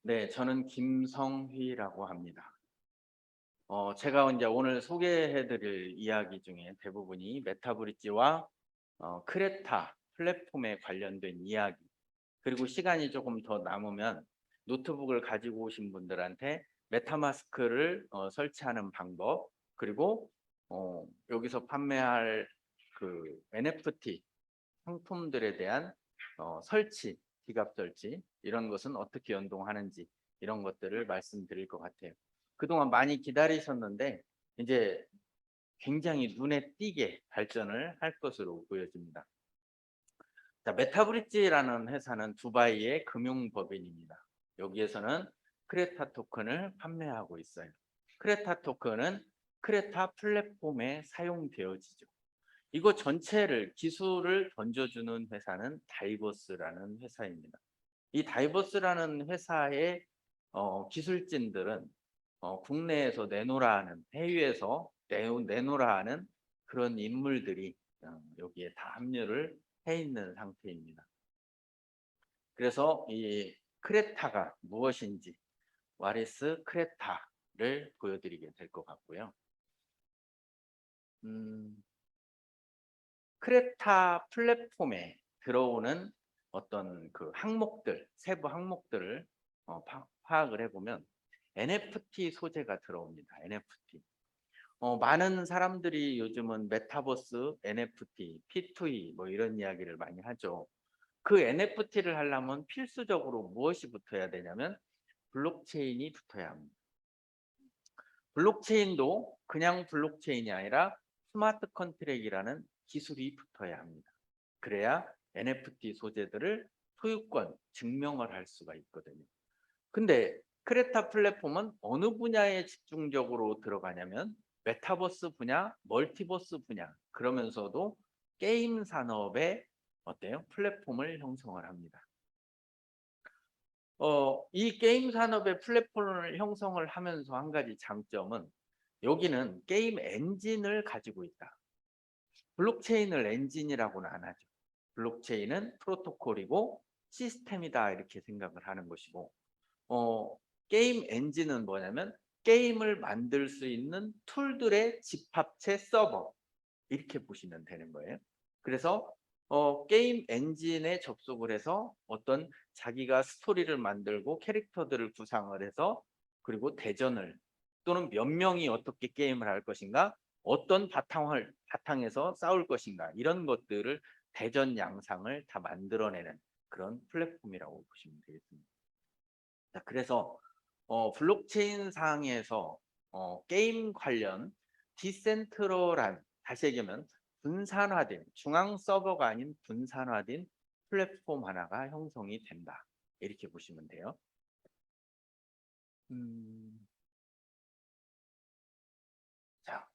네, 저는 김성휘라고 합니다. 제가 이제 오늘 소개해드릴 이야기 중에 대부분이 메타브릿지와 크레타 플랫폼에 관련된 이야기, 그리고 시간이 조금 더 남으면 노트북을 가지고 오신 분들한테 메타마스크를 설치하는 방법, 그리고 여기서 판매할 그 NFT 상품들에 대한 설치, 지갑 설치 이런 것은 어떻게 연동하는지 이런 것들을 말씀드릴 것 같아요. 그동안 많이 기다리셨는데 이제 굉장히 눈에 띄게 발전을 할 것으로 보여집니다. 자, 메타브릿지라는 회사는 두바이의 금융법인입니다. 여기에서는 크레타 토큰을 판매하고 있어요. 크레타 토큰은 크레타 플랫폼에 사용되어지죠. 이거 전체를 기술을 던져주는 회사는 다이버스라는 회사입니다. 이 다이버스라는 회사의 기술진들은 국내에서 내놓으라 하는, 해외에서 내놓으라 하는 그런 인물들이 여기에 다 합류를 해 있는 상태입니다. 그래서 이 크레타가 무엇인지 와리스 크레타를 보여드리게 될 것 같고요. 크레타 플랫폼에 들어오는 어떤 그 항목들, 세부 항목들을 파악을 해보면 NFT 소재가 들어옵니다. NFT. 많은 사람들이 요즘은 메타버스, NFT, P2E 뭐 이런 이야기를 많이 하죠. 그 NFT를 하려면 필수적으로 무엇이 붙어야 되냐면 블록체인이 붙어야 합니다. 블록체인도 그냥 블록체인이 아니라 스마트 컨트랙이라는 기술이 붙어야 합니다. 그래야 NFT 소재들을 소유권 증명을 할 수가 있거든요. 근데 크레타 플랫폼은 어느 분야에 집중적으로 들어가냐면 메타버스 분야, 멀티버스 분야, 그러면서도 게임 산업의 어때요? 플랫폼을 형성을 합니다. 이 게임 산업의 플랫폼을 형성을 하면서 한 가지 장점은 여기는 게임 엔진을 가지고 있다. 블록체인을 엔진이라고는 안 하죠. 블록체인은 프로토콜이고 시스템이다 이렇게 생각을 하는 것이고 게임 엔진은 뭐냐면 게임을 만들 수 있는 툴들의 집합체 서버 이렇게 보시면 되는 거예요. 그래서 게임 엔진에 접속을 해서 어떤 자기가 스토리를 만들고 캐릭터들을 구상을 해서 그리고 대전을 또는 몇 명이 어떻게 게임을 할 것인가 어떤 바탕에서 싸울 것인가 이런 것들을 대전 양상을 다 만들어내는 그런 플랫폼이라고 보시면 되겠습니다. 자, 그래서 블록체인 상에서 게임 관련 디센트럴한, 다시 얘기하면 분산화된, 중앙 서버가 아닌 분산화된 플랫폼 하나가 형성이 된다. 이렇게 보시면 돼요. 자,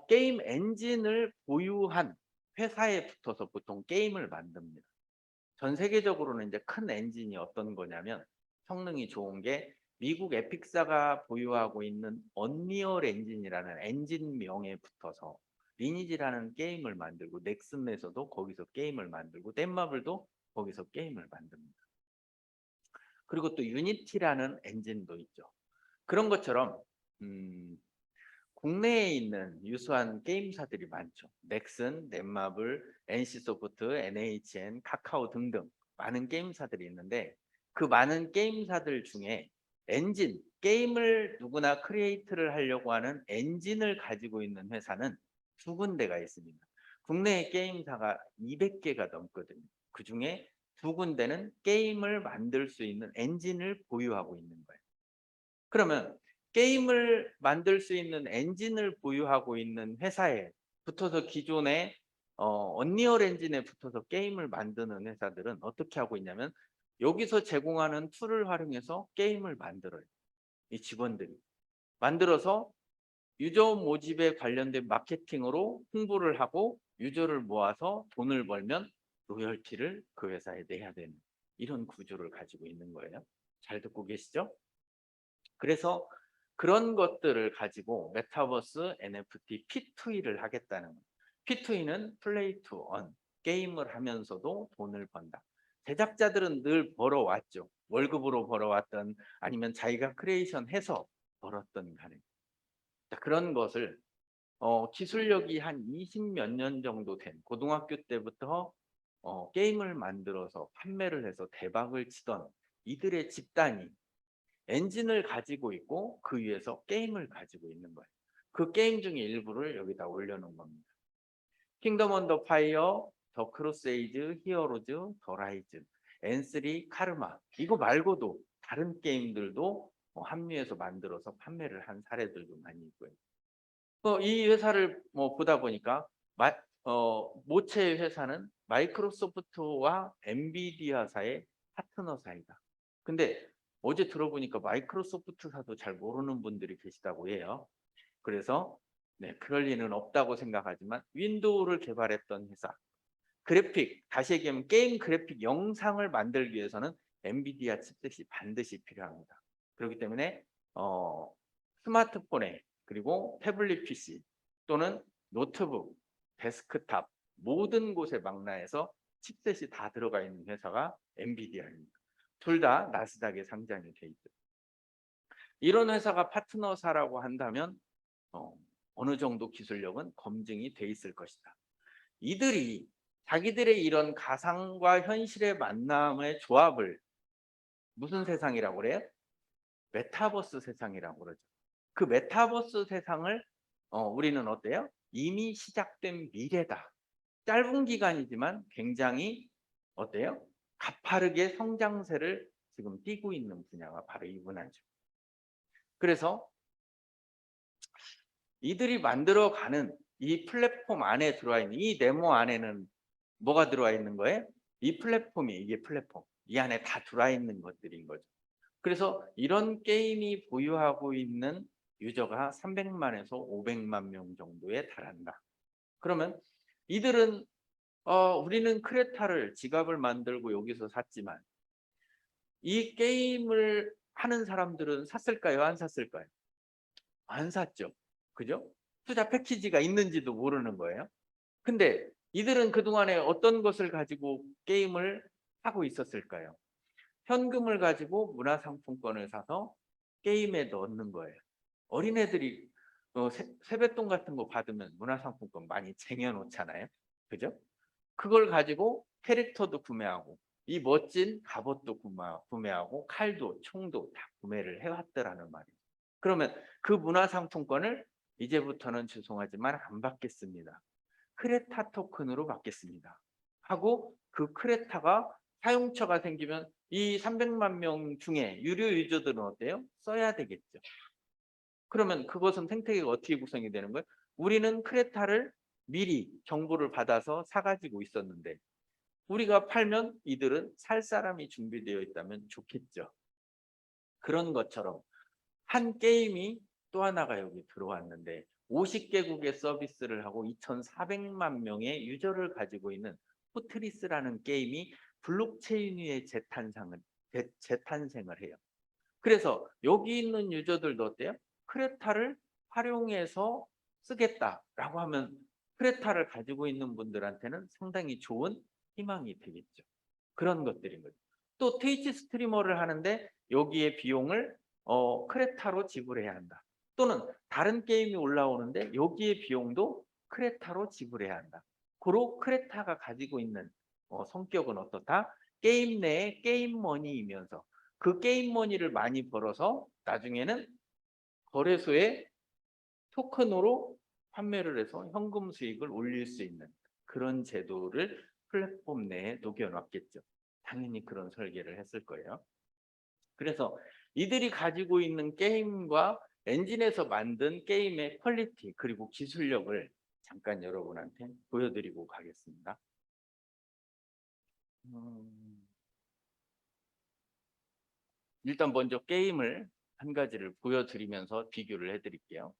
게임 엔진을 보유한 회사에 붙어서 보통 게임을 만듭니다. 전 세계적으로는 이제 큰 엔진이 어떤 거냐면 성능이 좋은 게 미국 에픽사가 보유하고 있는 언리얼 엔진이라는 엔진명에 붙어서 리니지라는 게임을 만들고 넥슨에서도 거기서 게임을 만들고 넷마블도 거기서 게임을 만듭니다. 그리고 또 유니티라는 엔진도 있죠. 그런 것처럼 국내에 있는 유수한 게임사들이 많죠. 넥슨, 넷마블, NC소프트, NHN, 카카오 등등 많은 게임사들이 있는데 그 많은 게임사들 중에 엔진, 게임을 누구나 크리에이트를 하려고 하는 엔진을 가지고 있는 회사는 두 군데가 있습니다. 국내의 게임사가 200개가 넘거든요. 그 중에 두 군데는 게임을 만들 수 있는 엔진을 보유하고 있는 거예요. 그러면 게임을 만들 수 있는 엔진을 보유하고 있는 회사에 붙어서 기존에 언리얼 엔진에 붙어서 게임을 만드는 회사들은 어떻게 하고 있냐면 여기서 제공하는 툴을 활용해서 게임을 만들어요. 이 직원들이 만들어서 유저 모집에 관련된 마케팅으로 홍보를 하고 유저를 모아서 돈을 벌면 로열티를 그 회사에 내야 되는 이런 구조를 가지고 있는 거예요. 잘 듣고 계시죠? 그래서 그런 것들을 가지고 메타버스 NFT P2E를 하겠다는 거예요. P2E는 플레이 투 원, 게임을 하면서도 돈을 번다. 제작자들은 늘 벌어왔죠. 월급으로 벌어왔던 아니면 자기가 크리에이션해서 벌었던 간에. 자, 그런 것을 기술력이 한 20 몇 년 정도 된 고등학교 때부터 게임을 만들어서 판매를 해서 대박을 치던 이들의 집단이 엔진을 가지고 있고 그 위에서 게임을 가지고 있는 거예요. 그 게임 중에 일부를 여기다 올려놓은 겁니다. 킹덤 언더 파이어, 더 크루세이드, 히어로즈, 더 라이즈, N3, 카르마 이거 말고도 다른 게임들도 합류해서 만들어서 판매를 한 사례들도 많이 있고요. 이 회사를 보다 보니까 모체 회사는 마이크로소프트와 엔비디아사의 파트너사이다. 근데 어제 들어보니까 마이크로소프트사도 잘 모르는 분들이 계시다고 해요. 그래서 네, 그럴 리는 없다고 생각하지만 윈도우를 개발했던 회사, 그래픽, 다시 얘기하면 게임 그래픽 영상을 만들기 위해서는 엔비디아 칩셋이 반드시 필요합니다. 그렇기 때문에 스마트폰에 그리고 태블릿 PC 또는 노트북, 데스크탑 모든 곳에 망라해서 칩셋이 다 들어가 있는 회사가 엔비디아입니다. 둘 다 나스닥에 상장이 돼 있죠. 이런 회사가 파트너사라고 한다면 어느 정도 기술력은 검증이 돼 있을 것이다. 이들이 자기들의 이런 가상과 현실의 만남의 조합을 무슨 세상이라고 그래요? 메타버스 세상이라고 그러죠. 그 메타버스 세상을 우리는 어때요? 이미 시작된 미래다. 짧은 기간이지만 굉장히 어때요? 가파르게 성장세를 지금 띄고 있는 분야가 바로 이 분야죠. 그래서 이들이 만들어가는 이 플랫폼 안에 들어와 있는 이 네모 안에는 뭐가 들어와 있는 거예요? 이 플랫폼이 이게 플랫폼. 이 안에 다 들어와 있는 것들인 거죠. 그래서 이런 게임이 보유하고 있는 유저가 300만에서 500만 명 정도에 달한다. 그러면 이들은 우리는 크레타를 지갑을 만들고 여기서 샀지만 이 게임을 하는 사람들은 샀을까요? 안 샀을까요? 안 샀죠. 그죠? 투자 패키지가 있는지도 모르는 거예요. 근데 이들은 그동안에 어떤 것을 가지고 게임을 하고 있었을까요? 현금을 가지고 문화상품권을 사서 게임에 넣는 거예요. 어린애들이 세뱃돈 같은 거 받으면 문화상품권 많이 쟁여놓잖아요. 그죠? 그걸 가지고 캐릭터도 구매하고 이 멋진 갑옷도 구매하고 칼도 총도 다 구매를 해왔더라는 말이에요. 그러면 그 문화상품권을 이제부터는 죄송하지만 안 받겠습니다. 크레타 토큰으로 받겠습니다. 하고 그 크레타가 사용처가 생기면 이 300만 명 중에 유료 유저들은 어때요? 써야 되겠죠. 그러면 그것은 생태계가 어떻게 구성이 되는 거예요? 우리는 크레타를 미리 정보를 받아서 사가지고 있었는데 우리가 팔면 이들은 살 사람이 준비되어 있다면 좋겠죠. 그런 것처럼 한 게임이 또 하나가 여기 들어왔는데 50개국의 서비스를 하고 2,400만 명의 유저를 가지고 있는 포트리스라는 게임이 블록체인 위에 재탄생을 해요. 그래서 여기 있는 유저들도 어때요? 크레타를 활용해서 쓰겠다라고 하면 크레타를 가지고 있는 분들한테는 상당히 좋은 희망이 되겠죠. 그런 것들인 거죠. 또 트위치 스트리머를 하는데 여기에 비용을 크레타로 지불해야 한다. 또는 다른 게임이 올라오는데 여기에 비용도 크레타로 지불해야 한다. 고로 크레타가 가지고 있는 성격은 어떻다? 게임 내에 게임 머니이면서 그 게임 머니를 많이 벌어서 나중에는 거래소에 토큰으로 판매를 해서 현금 수익을 올릴 수 있는 그런 제도를 플랫폼 내에 녹여놨겠죠. 당연히 그런 설계를 했을 거예요. 그래서 이들이 가지고 있는 게임과 엔진에서 만든 게임의 퀄리티 그리고 기술력을 잠깐 여러분한테 보여드리고 가겠습니다. 일단 먼저 게임을 한 가지를 보여드리면서 비교를 해드릴게요.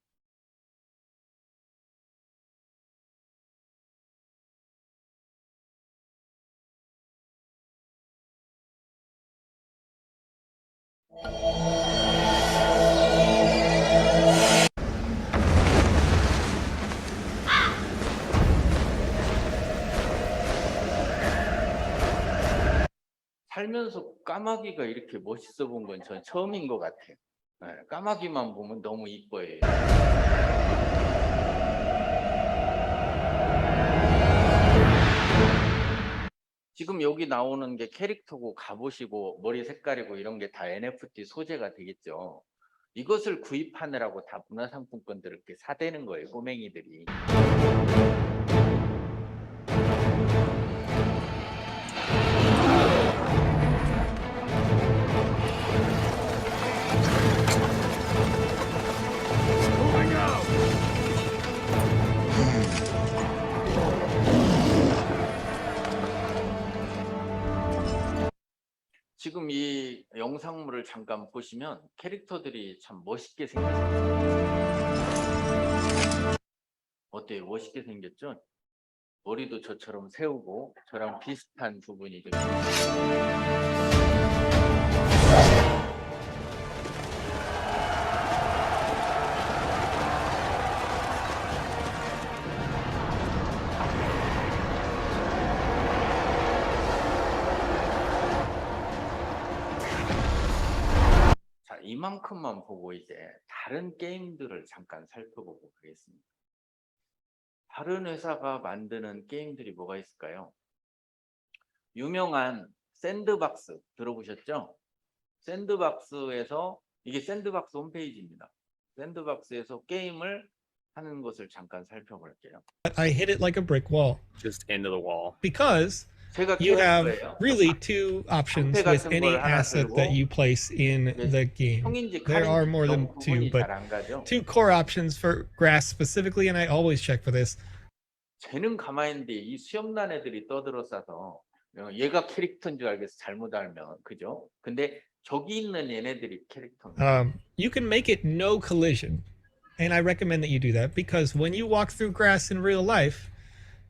살면서 까마귀가 이렇게 멋있어 본 건 전 처음인 것 같아요. 네, 까마귀만 보면 너무 이뻐요. 지금 여기 나오는 게 캐릭터고 갑옷이고 머리 색깔이고 이런 게 다 NFT 소재가 되겠죠. 이것을 구입하느라고 다 문화상품권들을 이렇게 사대는 거예요, 꼬맹이들이. 지금 이 영상물을 잠깐 보시면 캐릭터들이 참 멋있게 생겼어요. 어때요? 멋있게 생겼죠? 머리도 저처럼 세우고 저랑 비슷한 부분이 좀 자, 이만큼만 보고 이제 다른 게임들을 잠깐 살펴보고 가겠습니다. 다른 회사가 만드는 게임들이 뭐가 있을까요? 유명한 샌드박스 들어보셨죠? 샌드박스에서 이게 샌드박스 홈페이지입니다. 샌드박스에서 게임을 하는 것을 잠깐 살펴볼게요. I hit it like a brick wall just into the wall. because 제가 you 키운 have 거예요. really two options with any asset that you place in the game. 형인지 There are more than 칼인지 two, 구분이 but 잘 안 가죠. two core options for grass specifically, and I always check for this. 쟤는 가만히 있는데 이 수염난 애들이 떠들어 싸서 얘가 캐릭터인 줄 알겠어, 잘못 알면. 그죠? 근데 저기 있는 얘네들이 캐릭터입니다. You can make it no collision, and I recommend that you do that because when you walk through grass in real life,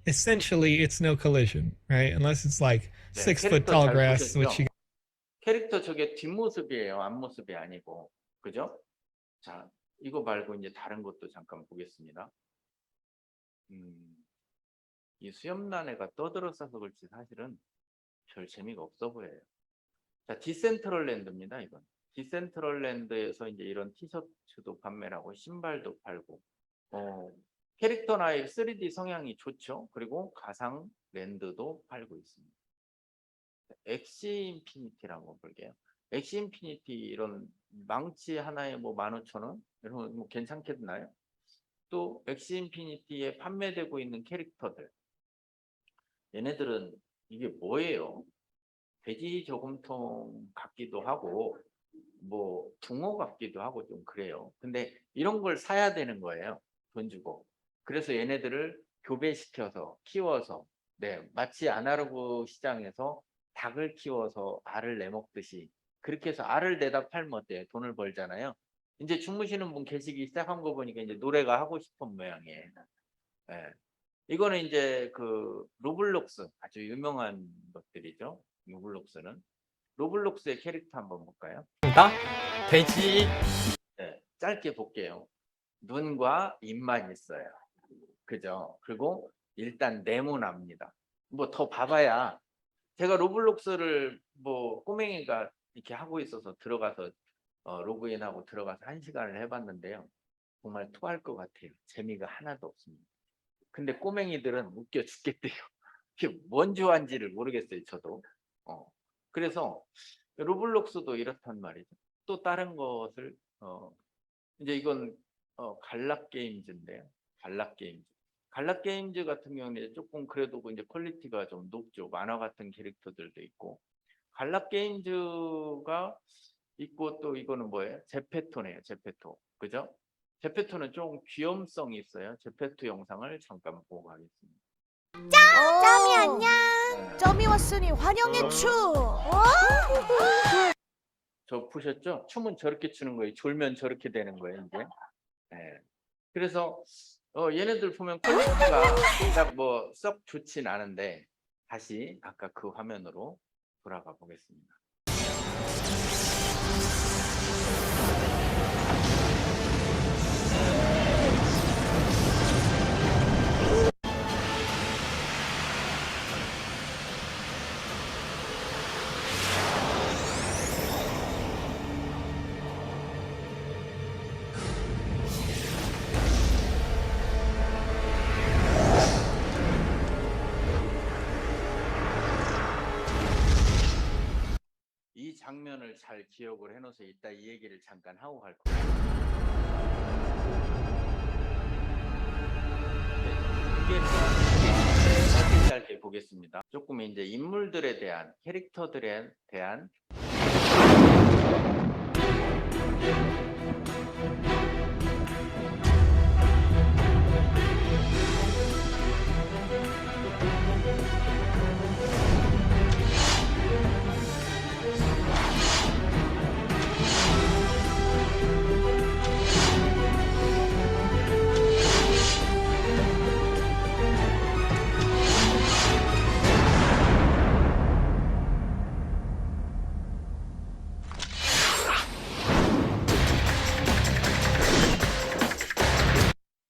essentially it's no collision, right? Unless it's like 네, 6 foot 캐릭터 tall 잘 grass, which 보셨죠? you 캐릭터 저게 뒷모습이에요, 앞모습이 아니고. 그죠? 자, 이거 말고 이제 다른 것도 잠깐 보겠습니다. 이 수염난 애가 떠들어 싸서 그렇지 사실은 별 재미가 없어 보여요. 자, 디센트럴랜드입니다, 이건. 디센트럴랜드에서 이제 이런 티셔츠도 판매를 하고 신발도 팔고, 캐릭터나의 3D 성향이 좋죠. 그리고 가상 랜드도 팔고 있습니다. 엑시 인피니티라고 볼게요. 엑시 인피니티 이런 망치 하나에 뭐 15,000원 이런 거 뭐 괜찮겠나요? 또 엑시 인피니티에 판매되고 있는 캐릭터들, 얘네들은 이게 뭐예요? 돼지 저금통 같기도 하고 뭐 붕어 같기도 하고 좀 그래요. 근데 이런 걸 사야 되는 거예요, 돈 주고. 그래서 얘네들을 교배시켜서 키워서, 네, 마치 아날로그 시장에서 닭을 키워서 알을 내먹듯이 그렇게 해서 알을 내다 팔면 어때요? 돈을 벌잖아요. 이제 주무시는 분 계시기 시작한 거 보니까 이제 노래가 하고 싶은 모양이에요. 네. 이거는 이제 그 로블록스 아주 유명한 것들이죠. 로블록스의 캐릭터 한번 볼까요? 돼지. 네, 짧게 볼게요. 눈과 입만 있어요. 그죠? 그리고 일단 네모납니다. 뭐 더 봐봐야, 제가 로블록스를 뭐 꼬맹이가 이렇게 하고 있어서 들어가서 로그인하고 들어가서 1시간을 해봤는데요. 정말 토할 것 같아요. 재미가 하나도 없습니다. 근데 꼬맹이들은 웃겨 죽겠대요. 이게 뭔 좋아한지를 모르겠어요, 저도. 그래서 로블록스도 이렇단 말이죠. 또 다른 것을 이제 이건 갈락게임즈인데요. 갈락게임즈 같은 경우는 조금 그래도 이제 퀄리티가 좀 높죠. 만화 같은 캐릭터들도 있고. 갈락게임즈가 있고, 또 이거는 뭐예요? 제페토네요. 제페토. 그죠? 제페토는 좀 귀염성이 있어요. 제페토 영상을 잠깐 보고 가겠습니다. 짬이 안녕. 점이 왔으니 환영의 춤. 저 보셨죠? 춤은 저렇게 추는 거예요. 졸면 저렇게 되는 거예요, 이제. 네. 그래서 얘네들 보면 퀄리티가 뭐 썩 좋진 않은데, 다시 아까 그 화면으로 돌아가 보겠습니다. 이 장면을 잘 기억을 해놓으세요. 이따 이 얘기를 잠깐 하고 갈 거예요. 네, 짧게 보겠습니다. 조금 이제 인물들에 대한, 캐릭터들에 대한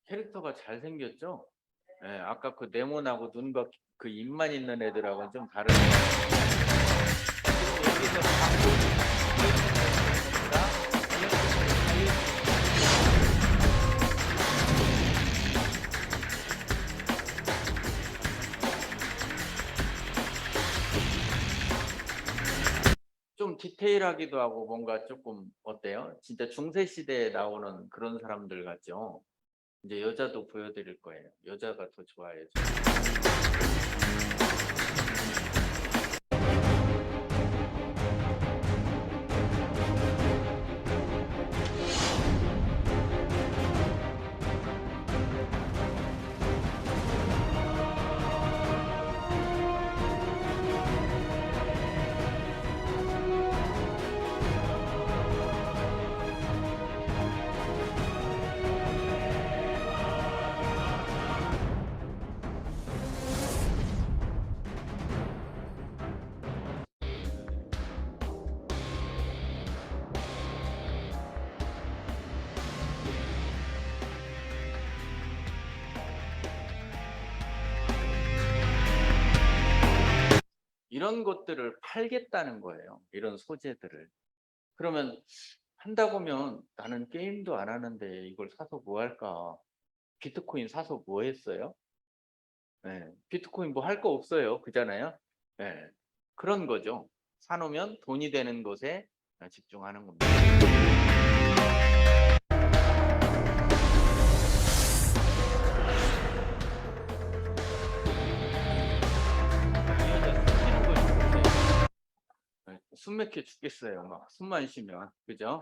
캐릭터가 잘생겼죠? 예, 아까 그 네모나고 눈과 그 입만 있는 애들하고는 좀 다르네요. 그리고 여기서 좀 디테일하기도 하고 뭔가 조금 어때요? 진짜 중세 시대에 나오는 그런 사람들 같죠? 이제 여자도 보여드릴 거예요. 여자가 더 좋아해요. 이런 것들을 팔겠다는 거예요. 이런 소재들을. 그러면 한다고 하면 나는 게임도 안 하는데 이걸 사서 뭐 할까? 비트코인 사서 뭐 했어요? 네, 비트코인 뭐 할 거 없어요. 그잖아요. 네, 그런 거죠. 사놓으면 돈이 되는 것에 집중하는 겁니다. 숨 막혀 죽겠어요. 막 숨만 쉬면. 그죠?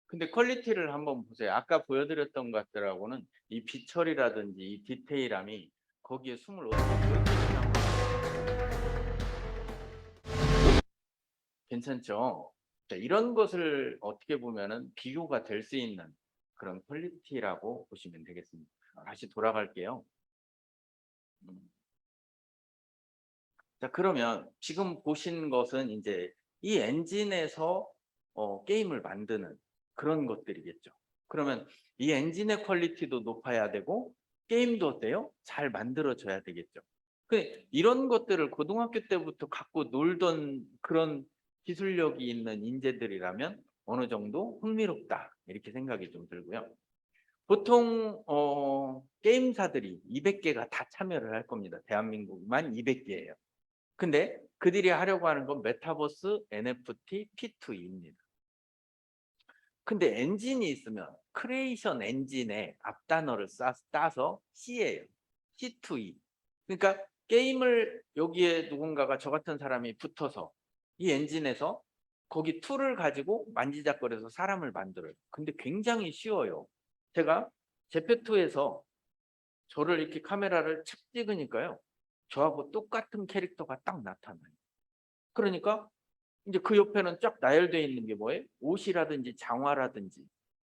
근데 퀄리티를 한번 보세요. 아까 보여드렸던 것들하고는 이 비처리라든지 이 디테일함이 거기에 숨을 어떻게 쉬나. 괜찮죠? 자, 이런 것을 어떻게 보면은 비교가 될 수 있는 그런 퀄리티라고 보시면 되겠습니다. 다시 돌아갈게요. 자, 그러면 지금 보신 것은 이제 이 엔진에서 게임을 만드는 그런 것들이겠죠. 그러면 이 엔진의 퀄리티도 높아야 되고 게임도 어때요? 잘 만들어져야 되겠죠. 이런 것들을 고등학교 때부터 갖고 놀던 그런 기술력이 있는 인재들이라면 어느 정도 흥미롭다 이렇게 생각이 좀 들고요. 보통 게임사들이 200개가 다 참여를 할 겁니다. 대한민국만 200개예요. 근데 그들이 하려고 하는 건 메타버스, NFT, P2E입니다. 근데 엔진이 있으면 크리에이션 엔진에 앞단어를 따서 C예요. C2E. 그러니까 게임을 여기에 누군가가 저 같은 사람이 붙어서 이 엔진에서 거기 툴을 가지고 만지작거려서 사람을 만들어요. 근데 굉장히 쉬워요. 제가 제페토에서 저를 이렇게 카메라를 착 찍으니까요. 저하고 똑같은 캐릭터가 딱 나타나요. 그러니까 이제 그 옆에는 쫙 나열되어 있는 게 뭐예요? 옷이라든지 장화라든지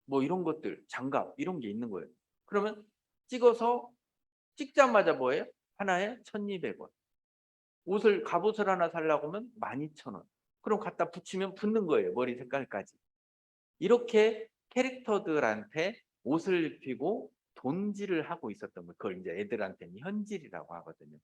뭐 이런 것들, 장갑 이런 게 있는 거예요. 그러면 찍어서 찍자마자 뭐예요? 하나에 1,200원. 갑옷을 하나 사려고 하면 12,000원. 그럼 갖다 붙이면 붙는 거예요. 머리 색깔까지. 이렇게 캐릭터들한테 옷을 입히고 돈질을 하고 있었던 거예요. 그걸 이제 애들한테는 현질이라고 하거든요.